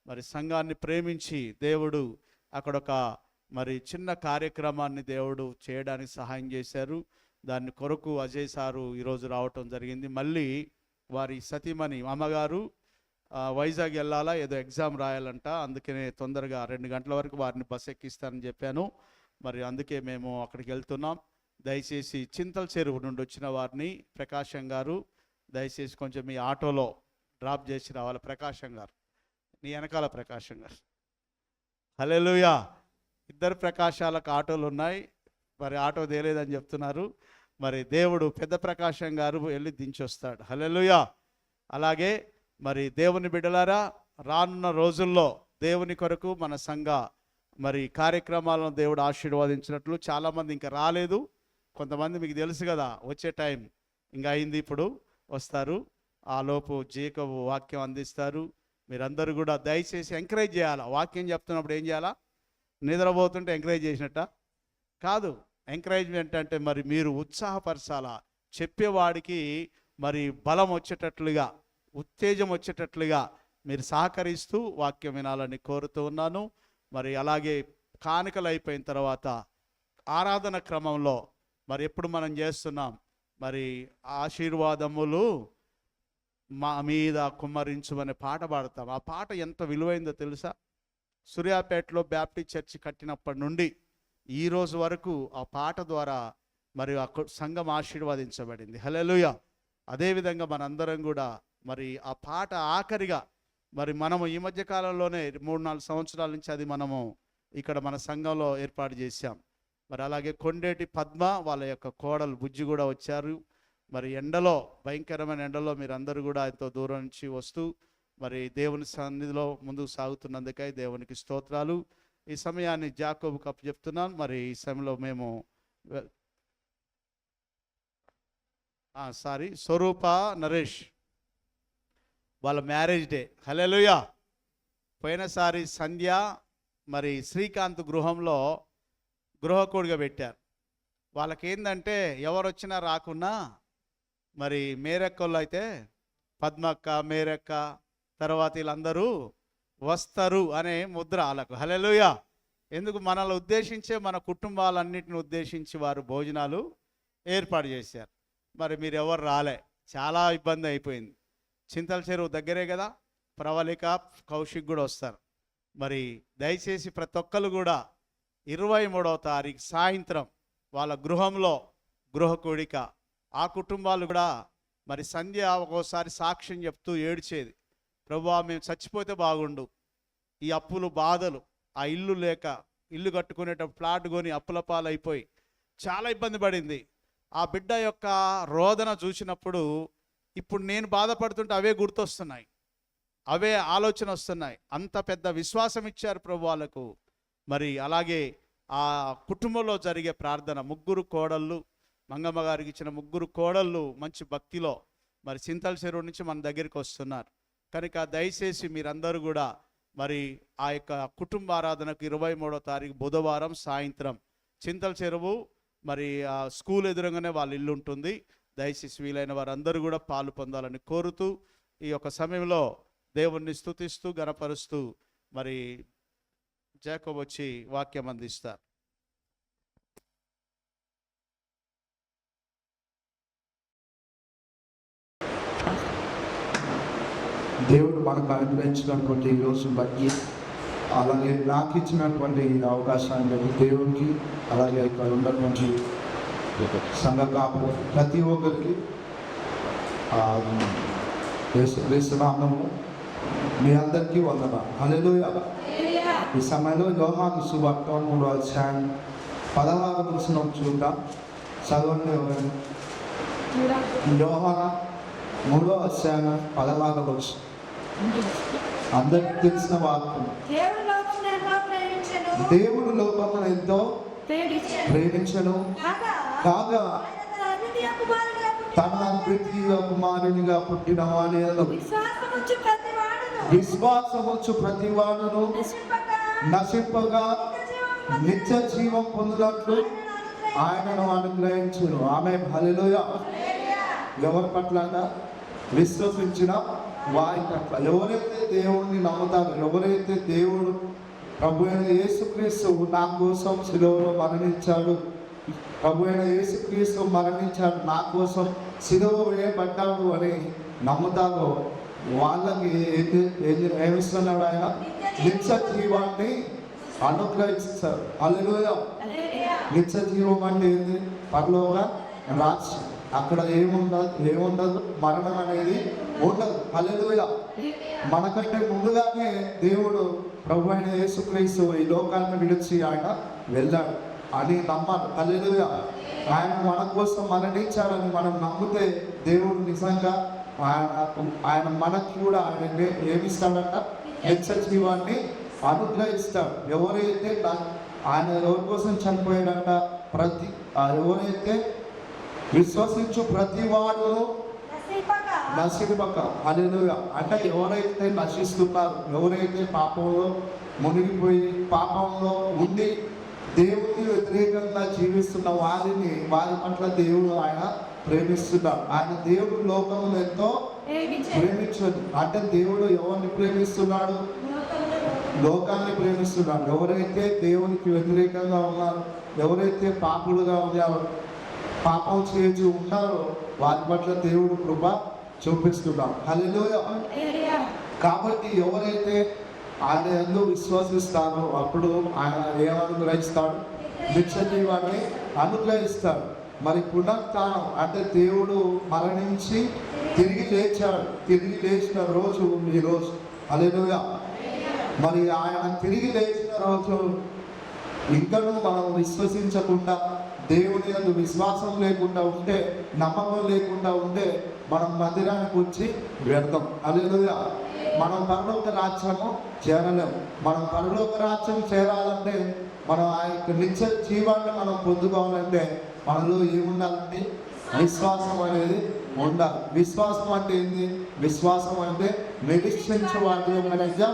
మరి సంఘాన్ని ప్రేమించి దేవుడు అక్కడ ఒక మరి చిన్న కార్యక్రమాన్ని దేవుడు చేయడానికి సహాయం చేశారు. దాని కొరకు అజయ్ సారు ఈరోజు రావటం జరిగింది. మళ్ళీ వారి సతీమణి అమ్మగారు వైజాగ్ వెళ్ళాలా, ఏదో ఎగ్జామ్ రాయాలంట, అందుకనే తొందరగా 2 గంటల వరకు వారిని బస్ ఎక్కిస్తానని చెప్పాను. మరి అందుకే మేము అక్కడికి వెళ్తున్నాం. దయచేసి చింతల చెరువు నుండి వచ్చిన వారిని ప్రకాశం గారు దయచేసి కొంచెం మీ ఆటోలో డ్రాప్ చేసి రావాలి. ప్రకాశం గారు, నీ వెనకాల ప్రకాశం గారు. హల్లెలూయా. 2 ప్రకాశాలకు ఆటోలు ఉన్నాయి, మరి ఆటో తేలేదని చెప్తున్నారు. మరి దేవుడు పెద్ద ప్రకాశం గారు వెళ్ళి దించొస్తాడు. హల్లెలూయా. అలాగే మరి దేవుని బిడ్డలారా, రానున్న రోజుల్లో దేవుని కొరకు మన సంఘ మరి కార్యక్రమాలను దేవుడు ఆశీర్వదించినట్లు, చాలామంది ఇంకా రాలేదు, కొంతమంది మీకు తెలుసు కదా వచ్చే టైం ఇంకా అయింది, ఇప్పుడు వస్తారు. ఆ లోపు జేకబు వాక్యం అందిస్తారు. మీరందరూ కూడా దయచేసి ఎంకరేజ్ చేయాలా. వాక్యం చెప్తున్నప్పుడు ఏం చేయాలా? నిద్రపోతుంటే ఎంకరేజ్ చేసినట్ట కాదు. ఎంకరేజ్మెంట్ అంటే మరి మీరు ఉత్సాహపరచాలా, చెప్పేవాడికి మరి బలం వచ్చేటట్లుగా, ఉత్తేజం వచ్చేటట్లుగా మీరు సహకరిస్తూ వాక్యం వినాలని కోరుతూ ఉన్నాను. మరి అలాగే కానుకలు అయిపోయిన తర్వాత ఆరాధన క్రమంలో మరి ఎప్పుడు మనం చేస్తున్నాం, మరి ఆశీర్వాదములు మా మీద కుమ్మరించుమనే పాట పాడతాం. ఆ పాట ఎంత విలువైందో తెలుసా? సూర్యాపేటలో బ్యాప్టిస్ట్ చర్చి కట్టినప్పటి నుండి ఈ రోజు వరకు ఆ పాట ద్వారా మరి ఆ సంఘం ఆశీర్వదించబడింది. హల్లెలూయా. అదేవిధంగా మనందరం కూడా మరి ఆ పాట ఆఖరిగా మరి మనము ఈ మధ్య కాలంలోనే 3-4 సంవత్సరాల నుంచి అది మనము ఇక్కడ మన సంఘంలో ఏర్పాటు చేశాం. మరి అలాగే కొండేటి పద్మ వాళ్ళ యొక్క కోడలు బుజ్జి కూడా వచ్చారు. మరి ఎండలో, భయంకరమైన ఎండలో మీరందరూ కూడా ఎంతో దూరం నుంచి వస్తూ మరి దేవుని సన్నిధిలో ముందుకు సాగుతున్నందుకై దేవునికి స్తోత్రాలు. ఈ సమయాన్ని జాకోబు కప్ చెప్తున్నాను. మరి ఈ సమయంలో మేము స్వరూప నరేష్ వాళ్ళ మ్యారేజ్ డే. హల్లెలూయా. పోయినసారి సంధ్య మరి శ్రీకాంత్ గృహంలో గృహకూడిగా పెట్టారు. వాళ్ళకి ఏంటంటే ఎవరు వచ్చినా రాకున్నా మరి మేరక్కలు అయితే పద్మక్క, మేరక్క, తర్వాత వీళ్ళందరూ వస్తారు అనే ముద్ర వాళ్ళకు. హల్లెలూయా. ఎందుకు? మనల్ని ఉద్దేశించే, మన కుటుంబాలన్నిటిని ఉద్దేశించి వారు భోజనాలు ఏర్పాటు చేశారు. మరి మీరు ఎవరు రాలే, చాలా ఇబ్బంది అయిపోయింది. చింతల చెరువు దగ్గరే కదా, ప్రవళిక, కౌశిక్ కూడా వస్తారు. మరి దయచేసి ప్రతి ఒక్కరు కూడా 23వ తారీఖు సాయంత్రం వాళ్ళ గృహంలో గృహ కూడిక. ఆ కుటుంబాలు కూడా మరి సంధ్య ఒక్కోసారి సాక్ష్యం చెప్తూ ఏడ్చేది, ప్రభువా మేము చచ్చిపోతే బాగుండు, ఈ అప్పులు బాధలు, ఆ ఇల్లు లేక, ఇల్లు కట్టుకునేటప్పుడు ప్లాట్ కొని అప్పుల పాలైపోయి చాలా ఇబ్బంది పడింది. ఆ బిడ్డ యొక్క రోదన చూసినప్పుడు ఇప్పుడు నేను బాధపడుతుంటే అవే గుర్తొస్తున్నాయి, అవే ఆలోచన వస్తున్నాయి. అంత పెద్ద విశ్వాసం ఇచ్చారు ప్రభు వాళ్ళకు. మరి అలాగే ఆ కుటుంబంలో జరిగే ప్రార్థన, 3 కోడళ్ళు, మంగమ్మ గారికి ఇచ్చిన 3 కోడళ్ళు మంచి భక్తిలో మరి చింతల చెరువు నుంచి మన దగ్గరికి వస్తున్నారు. కనుక దయచేసి మీరందరూ కూడా మరి ఆ యొక్క కుటుంబ ఆరాధనకు 23వ తారీఖు బుధవారం సాయంత్రం చింతల చెరువు మరి ఆ స్కూల్ ఎదురుగానే వాళ్ళ ఇల్లు ఉంటుంది. దయచేసి వీలైన వారందరూ కూడా పాలు పొందాలని కోరుతూ ఈ యొక్క సమయంలో దేవుణ్ణి స్తుతిస్తూ గణపరుస్తూ మరి జాకోబ్ వచ్చి వాక్యం అందిస్తారు. దేవుడు మనకు అనుగ్రహించినటువంటి ఈ రోజు బట్టి, అలాగే నాకు ఇచ్చినటువంటి ఈ అవకాశాన్ని బట్టి దేవుడికి, అలాగే ఇక్కడ ఉన్నటువంటి సంఘ కాపులు ప్రతి ఒక్కరికి యేసునామములో మీ అందరికీ వందనాలు. హల్లెలూయా. ఈ సమయంలో యోహాను సువార్త 3వ అధ్యాయం 16వ వచనం చూద్దాం. చదవండి. యోహాను 3వ అధ్యాయం 16వ వచనం. అందరికి తెలిసిన వాక్యం. దేవుడు లోకమును ఎంతో ప్రేమించెను కాగా తన ద్వితీయ కుమారునిగా పుట్టిన వానిలో విశ్వాసముంచు ప్రతివాడును నశింపగా నిత్య జీవం పొందినట్లు ఆయనను అనుగ్రహించును. ఆమె హల్లెలూయా. ఎవరి పట్ల? విశ్వసించిన వారి పట్ల. ఎవరైతే దేవుణ్ణి నమ్ముతారో, ఎవరైతే దేవుడు ప్రభు అయిన యేసుక్రీస్తు నా కోసం శిలువలో మరణించాడు, ప్రభు అయిన యేసుక్రీస్తు మరణించాడు, నా కోసం శిలువ వేయబడ్డాడు అని నమ్ముతారో వాళ్ళకి ఏమిస్తున్నాడు? ఆయన నిత్య జీవాన్ని అనుగ్రహిస్తారు. హల్లెలూయా. నిత్య జీవం అంటే ఏంది? పరలోక రాజ్యం. అక్కడ ఏముండదు, మరణం అనేది ఉండదు. హల్లెలూయా. మనకంటే ముందుగానే దేవుడు ప్రభు అయిన యేసుక్రీస్తు ఈ లోకాన్ని విడిచి ఆయన వెళ్ళాడు అని నమ్మాలి. హల్లెలూయా. ఆయన మన కోసం మరణించాడని మనం నమ్మితే దేవుడు నిజంగా ఆయన మనకి కూడా ఆయన ఏమిస్తాడంట? నిత్య జీవాన్ని అనుగ్రహిస్తాడు. ఎవరైతే ఆయన ఎవరి కోసం చనిపోయాడంట? ఎవరైతే విశ్వసించు ప్రతి వాడు నశింపక. హల్లెలూయా. అంటే ఎవరైతే నశిస్తున్నారు, ఎవరైతే పాపంలో మునిగిపోయి పాపంలో ఉండి దేవుడికి వ్యతిరేకంగా జీవిస్తున్న వారి పట్ల దేవుడు ఆయన ప్రేమిస్తున్నాడు. ఆయన దేవుడు లోకంలో ఎంతో ప్రేమించదు. అంటే దేవుడు ఎవరిని ప్రేమిస్తున్నాడు? లోకాన్ని ప్రేమిస్తున్నాడు. ఎవరైతే దేవునికి వ్యతిరేకంగా ఉన్నారు, ఎవరైతే పాపులుగా ఉన్నారో, పాపం చేసి ఉన్నారో వారి పట్ల దేవుడు కృప చూపిస్తున్నాడు. హల్లెలూయా. కాబట్టి ఎవరైతే ఆయన యందు విశ్వసిస్తారో అప్పుడు ఆయన ఏమనుగ్రహిస్తాడు? నిత్య జీవాన్ని అనుగ్రహిస్తాడు. మరి పునరుత్థానం అంటే దేవుడు మరణించి తిరిగి లేచాడు. తిరిగి లేచిన రోజు ఈ రోజు. హల్లెలూయా. మరి ఆయన తిరిగి లేచిన రోజు ఇంకనూ మనం విశ్వసించకుండా, దేవుని యందు విశ్వాసం లేకుండా ఉంటే, నమ్మకం లేకుండా ఉంటే మనం మందిరానికి వచ్చి వ్యర్థం. హల్లెలూయా. మనం పరలోక రాజ్యము చేరలేము. మనం పరలోక రాజ్యం చేరాలంటే, మనం ఆ యొక్క నిత్య జీవాన్ని మనం పొందుకోవాలంటే మనలో ఏముండాలంటే విశ్వాసం అనేది ఉండాలి. విశ్వాసం అంటే ఏంటి? విశ్వాసం అంటే నిరీక్షించే వాటి యొక్క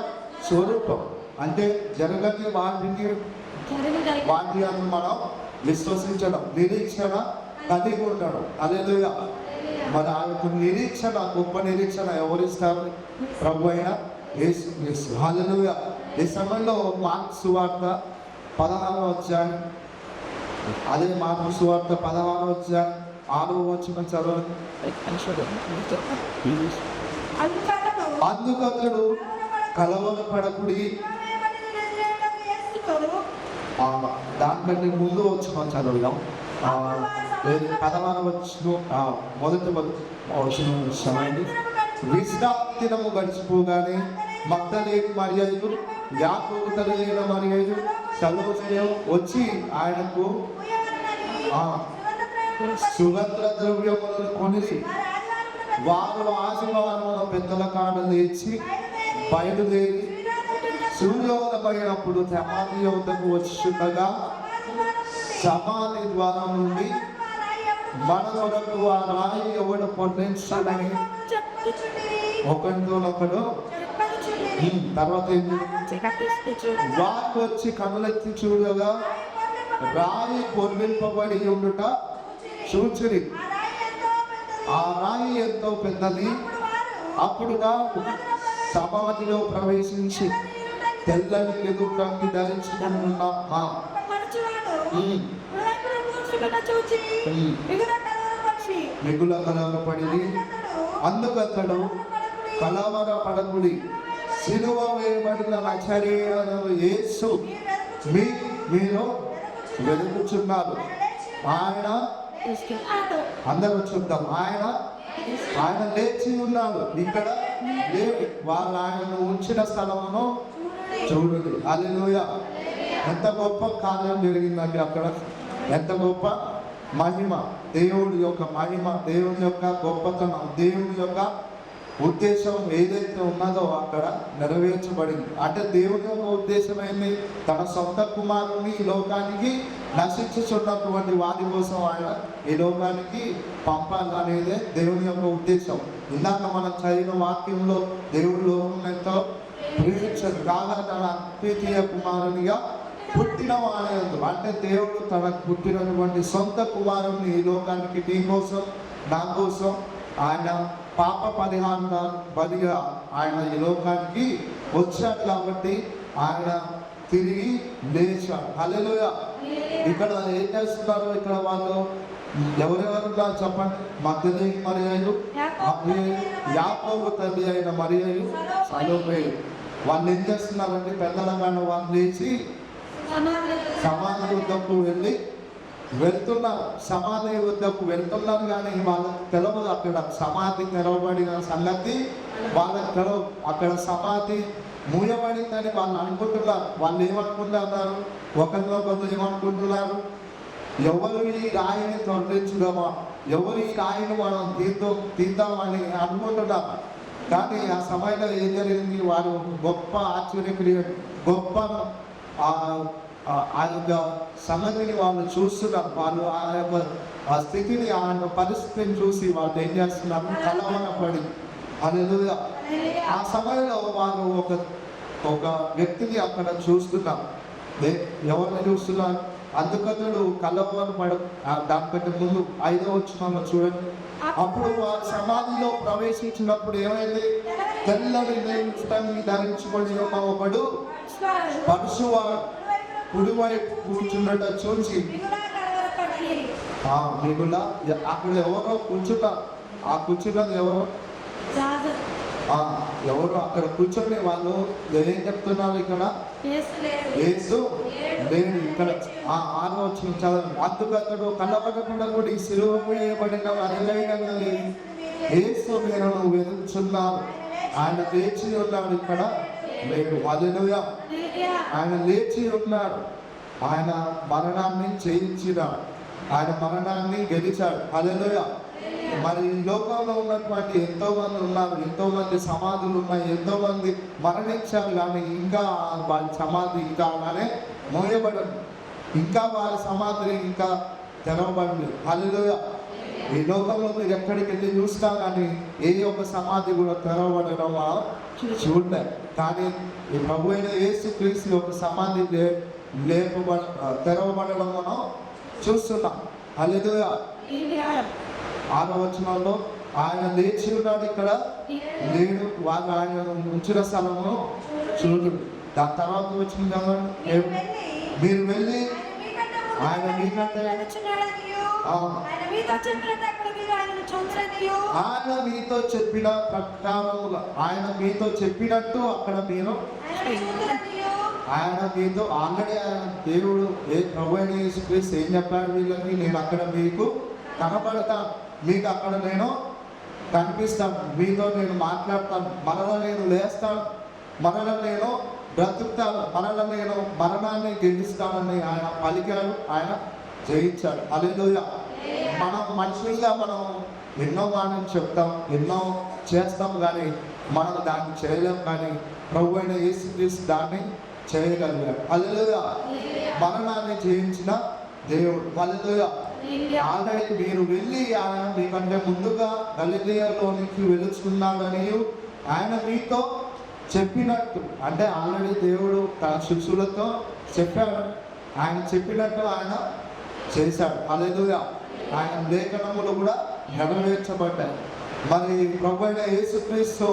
స్వరూపం. అంటే జరగని వాటిని మనం విశ్వసించడం, నిరీక్షణ కలిగి ఉండడం. హల్లెలూయా. మరి ఆ యొక్క నిరీక్షణ, గొప్ప నిరీక్షణ ఎవరిస్తారు? ప్రభు అయిన యేసు హల్లెలూయా. ఈ సమయంలో మార్కు సువార్త 16వ అధ్యాయం, అదే మార్కు సువార్త 16వ అధ్యాయం 6వ వచనం చదవండి. అందుకు అతడు కలవరపడకుడి, దానికంటే ముందు వచ్చిన చదువుదాం. 16వ వచనం మొదటి వచనం సమయంలో విశ్రాంతి దినము గడిచిపోగానే మగ్దలేని మరియలు, యాకోబు తల్లి మరియలు, సలోమియు వచ్చి ఆయనకు సుగంధ ద్రవ్యములను కొనిరి. వారు ఆశీర్వాదముల పెద్దల కాడ లేచి బయలుదేరి సూర్యోదయమైనప్పుడు సమాధి యొద్దకు వచ్చుండగా సమాధి ద్వారం నుండి మన కొరకు ఆ రాయి ఎవడు పొందించాలని ఒకరితోనొకడు తర్వాత వారు వచ్చి కనులెత్తి చూడగా రాయి పొందింపబడి ఉండుట చూచిరి. ఆ రాయి ఎంతో పెద్దది. అప్పుడు నాకు సమాధిలో ప్రవేశించి తెల్లని ఎదుటి ధరించుకున్న మిగుల కలవరపడి అందుకతడు కలవరపడకుడి, సిలువ వేయబడిన నజరేయుడైన యేసు మీరు వెతుకుచున్నారు. ఆయన అందరూ చూద్దాం. ఆయన లేచి ఉన్నాడు. ఇక్కడ వాళ్ళు ఆయన ఉంచిన స్థలమును చూడండి. హల్లెలూయా. ఎంత గొప్ప కార్యం జరిగిందండి అక్కడ. ఎంత గొప్ప మహిమ, దేవుడి యొక్క మహిమ, దేవుని యొక్క గొప్పతనం, దేవుని యొక్క ఉద్దేశం ఏదైతే ఉన్నదో అక్కడ నెరవేర్చబడింది. అంటే దేవుని యొక్క ఉద్దేశం ఏంటి? తన సొంత కుమారుని ఈ లోకానికి నశించుచున్నటువంటి వారి కోసం ఆయన ఈ లోకానికి పంపాలి అనేదే దేవుని యొక్క ఉద్దేశం. ఇందాక మనం చదివిన వాక్యంలో దేవుడు లోకం ఎంతో ప్రేమించదు కాగా తన అద్వితీయ కుమారునిగా పుట్టిన వాడు, అంటే దేవుడు తనకు పుట్టినటువంటి సొంత కుమారుని ఈ లోకానికి నీ కోసం నా కోసం ఆయన పాప పరిహార బలిగా ఆయన ఈ లోకానికి వచ్చాడు. కాబట్టి ఆయన తిరిగి లేచాడు. హల్లెలూయా. ఇక్కడ ఏం చేస్తున్నారు? ఇక్కడ వాళ్ళు ఎవరెవరుగా చెప్పండి. మగ్దలేని మరియలు, యాకోబు తల్లి అయిన మరియలు, సలోమియు. వాళ్ళు ఏం చేస్తున్నారంటే పెద్దలమైన వాళ్ళు లేచి సమాధి వద్దకు వెళ్తున్నారు. సమాధి వద్దకు వెళ్తున్నారు కానీ వాళ్ళకి తెలవదు అక్కడ సమాధి తెరవబడిన సంగతి వాళ్ళకి తెలవదు. అక్కడ సమాధి మూయబడిందని వాళ్ళు అనుకుంటున్నారు. వాళ్ళు ఏమనుకుంటున్నారు? ఒకరినొకరు ఏమనుకుంటున్నారు? ఎవరు ఈ రాయిని తొలగించుదామా, ఎవరు ఈ రాయిని మనం తీద్దామని అనుకుంటున్నారు. కానీ ఆ సమయంలో ఏం జరిగింది? వారు గొప్ప ఆశ్చర్యక్రియ, గొప్ప ఆ యొక్క సంగతిని వాళ్ళు చూస్తున్నారు. వాళ్ళు ఆ యొక్క ఆ స్థితిని, ఆ యొక్క పరిస్థితిని చూసి వాళ్ళు ఏం చేస్తున్నారు? కలవరపడి. హల్లెలూయా. ఆ సమయంలో వారు ఒక వ్యక్తిని అక్కడ చూస్తున్నారు. ఎవరిని చూస్తున్నారు? అందుకతడు కలవరపడ. దానికంటే ముందు 5వ వచనంలో చూడండి. అప్పుడు వారు సమాధిలో ప్రవేశించినప్పుడు ఏమైంది? తెల్లని నేస్తాన్ని ధరించుకొని ఒకడు పరుశువాడు కుడివైపు కూర్చున్నట్టు చూసి మిగుల అక్కడ ఎవరో కూర్చుంటారు. ఆ కూర్చున్నది ఎవరో అక్కడ కూర్చొని వాళ్ళు ఏం చెప్తున్నారు? ఇక్కడ యేసు లేడు. ఇక్కడ 6వ వచనం చదవండి. అందుకతడు కలవరపడకుండా కూడా ఈ సిలువ వేయబడిన యేసు నేను వెతుకుచున్నాను. ఆయన లేచి ఉన్నాడు. ఇక్కడ లేడు. హల్లెలూయా. ఆయన లేచి ఉన్నాడు. ఆయన మరణాన్ని జయించినాడు. ఆయన మరణాన్ని గెలిచాడు. హల్లెలూయా. మరి ఈ లోకంలో ఉన్నటువంటి ఎంతో మంది ఉన్నారు, ఎంతో మంది సమాధులు ఉన్నాయి, ఎంతో మంది మరణించారు. కానీ ఇంకా వారి సమాధి ఇంకా అలానే మోయబడదు. ఇంకా వారి సమాధి ఇంకా తెరవబడలేదు. హల్లెలూయా. ఈ లోకంలో మీరు ఎక్కడికి వెళ్ళి చూస్తా కానీ ఏ ఒక్క సమాధి కూడా తెరవబడడం చూడలేదు. కానీ ఈ ప్రభు అయిన యేసుక్రీస్తు ఒక సమాధి తెరవబడడం మనం చూస్తున్నాం. హల్లెలూయా. 6వ వచనంలో ఆయన లేచి ఉన్నాడు, ఇక్కడ లేడు. వాళ్ళు ఆయన ఉంచిన స్థలము చూడు. దాని తర్వాత వచ్చింది కదా, మీరు వెళ్ళి ఆయన మీకంటే ఆయన మీతో చెప్పిన ప్రకారముగా, ఆయన మీతో చెప్పినట్టు అక్కడ మీరు ఆయన మీతో ఆల్రెడీ ఆయన దేవుడు ప్రభు అయిన యేసుక్రీస్తు ఏం చెప్పాడు వీళ్ళకి, నేను అక్కడ మీకు కనపడతాను, మీకు అక్కడ నేను కనిపిస్తాను, మీతో నేను మాట్లాడతాను, మరల నేను లేస్తాను, మరల నేను బ్రతుకుతాను, మరల నేను మరణాన్ని గెలుస్తానని ఆయన పలికాడు, ఆయన జయించాడు. హల్లెలూయా. మనం మనుషులుగా మనం ఎన్నో మాటలు చెప్తాం, ఎన్నో చేస్తాం, కానీ మనం దాన్ని చేయలేం. కానీ ప్రభు అయిన యేసుక్రీస్తు దాన్ని చేయగలిగాడు. హల్లెలూయా. మరణాన్ని జయించిన దేవుడు. హల్లెలూయా. ఆల్రెడీ మీరు వెళ్ళి ఆయన మీకంటే ముందుగా గలిలయలోనికి వెళుతున్నాడని ఆయన మీతో చెప్పినట్టు, అంటే ఆల్రెడీ దేవుడు తన శిష్యులతో చెప్పాడు, ఆయన చెప్పినట్టు ఆయన చేశాడు. హల్లెలూయా. ఆయన లేఖనములు కూడా నెరవేర్చబడ్డాయి. మరి ప్రభు అయిన యేసుక్రీస్తు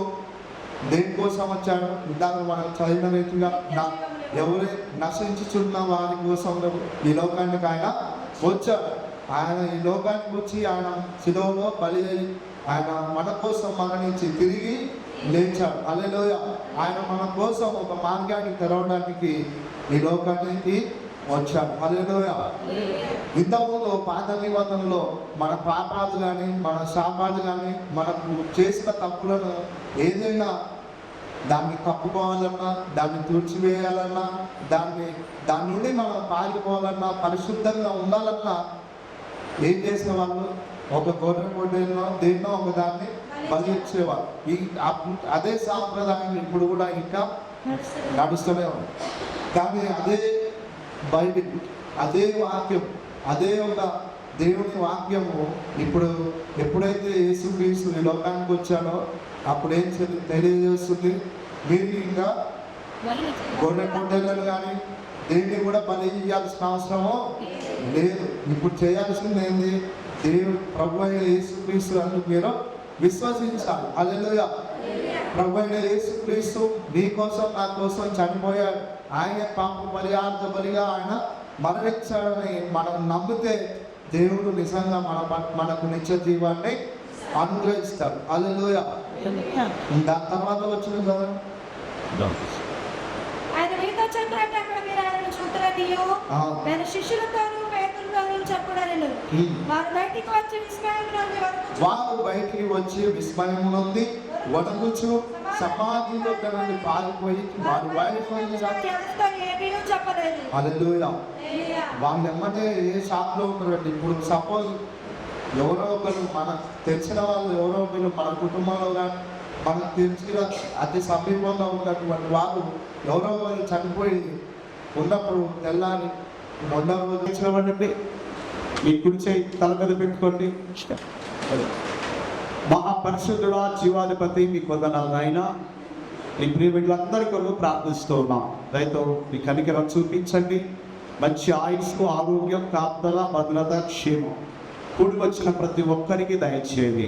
దేనికోసం వచ్చాడు? ఇందాక మనం చదివిన రీతిగా ఎవరు నశించుచున్న వారి కోసం ఈ లోకానికి ఆయన వచ్చాడు. ఆయన ఈ లోకానికి వచ్చి ఆయన శిలువలో బలి అయి ఆయన మన కోసం మరణించి తిరిగి లేచాడు. హల్లెలూయా. ఆయన మన కోసం ఒక మార్గాన్ని తెరవడానికి ఈ లోకానికి వచ్చాడు. హల్లెలూయా. ఇంతకుముందు పాత నిబంధనలో మన పాపాలు కానీ మన శాపాలు కానీ మనకు చేసిన తప్పులను ఏదైనా దాన్ని కప్పుకోవాలన్నా, దాన్ని తుడిచివేయాలన్నా, దాని నుండి మనం పారిపోవాలన్నా, పరిశుద్ధంగా ఉండాలన్నా ఏం చేసిన వాళ్ళు? ఒక గొర్రె పొట్టేలో దేన్నో ఒక దాన్ని బలి ఇచ్చేవాళ్ళు. అదే సాంప్రదాయం ఇప్పుడు కూడా ఇంకా నడుస్తూనే ఉంది. కానీ అదే బైబిల్, అదే వాక్యం, అదే ఒక దేవుని వాక్యము ఇప్పుడు ఎప్పుడైతే యేసుక్రీస్తు ఈ లోకానికి వచ్చాడో అప్పుడు ఏం తెలియజేస్తుంది? మీరు ఇంకా గొర్రె పొట్టేలను కానీ దేన్ని కూడా బలి చేయాల్సిన అవసరము లేదు. ఇప్పుడు చేయాల్సింది ఏంది? దేవుడు ప్రభు అయిన యేసుక్రీస్తు అని మీరు విశ్వసించాలి. హల్లెలూయా. ప్రభు అయిన యేసుక్రీస్తు నీ కోసం నా కోసం చనిపోయాడు, ఆయన పాప పరిహార్థ బలిగా ఆయన మరణించాడని మనం నమ్మితే దేవుడు నిజంగా మనకు నిత్య జీవాన్ని అనుగ్రహిస్తాడు. హల్లెలూయా. దాని తర్వాత వచ్చిన కదా ఆయన మీతో చెప్పినట్టు అక్కడ మీరు ఆయనను చూడరనియు ఆయన శిష్యులతోనూ పేతురుతోనూ చెప్పడనిను. వారు బయటికి వచ్చి విస్మయం నుండి వణుకుచు సమాధిలో నుండి పారిపోయి వారు చెప్పలేదు. హల్లెలూయా. వాళ్ళు ఎమ్మటే ఏ షాప్లో ఉన్నారండి. ఇప్పుడు సపోజ్ ఎవరో ఒకరు మనకు తెలిసిన వాళ్ళు, ఎవరో ఒకరు మన కుటుంబంలో కానీ మనకు తెలిసిన అతి సమీపంలో ఉన్నటువంటి వాళ్ళు ఎవరో ఒకరు చనిపోయి ఉన్నప్పుడు తెల్లారి మొన్న వచ్చినవండి మీ కుడి చేయి తల మీద పెట్టుకోండి. మహాపరిశుద్ధుడా జీవాధిపతి మీకు వందనాలు అయినా మీ ప్రియ బిడ్డలందరి కొరకు ప్రార్థిస్తూ ఉన్నాం. దయతో మీ కనికరం చూపించండి. మంచి ఆయుష్కు ఆరోగ్యం, కాపుదల, భద్రత, క్షేమం కూడి వచ్చిన ప్రతి ఒక్కరికి దయచేయండి.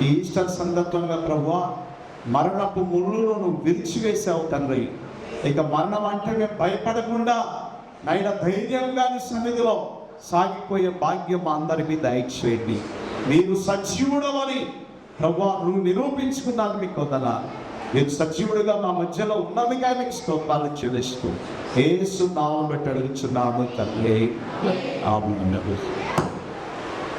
ఈ ఈస్టర్ సందర్భంగా ప్రభువా మరణపు ముళ్ళును నువ్వు విరిచివేసావు తండ్రి. ఇక మరణం అంటే మేము భయపడకుండా నైనా ధైర్యంగా నీ సన్నిధిలో సాగిపోయే భాగ్యం మా అందరికీ దయచేయండి. మీరు సజీవుడవని ప్రభువా నువ్వు నిరూపించుకున్నాను. మీకు వందనాలు. మీరు సజీవుడిగా మా మధ్యలో ఉన్నదిగా మీకు స్తోత్రాలు చెల్లిస్తూ యేసు నామమున అడుగుచున్నాము తండ్రి. ఆమేన్.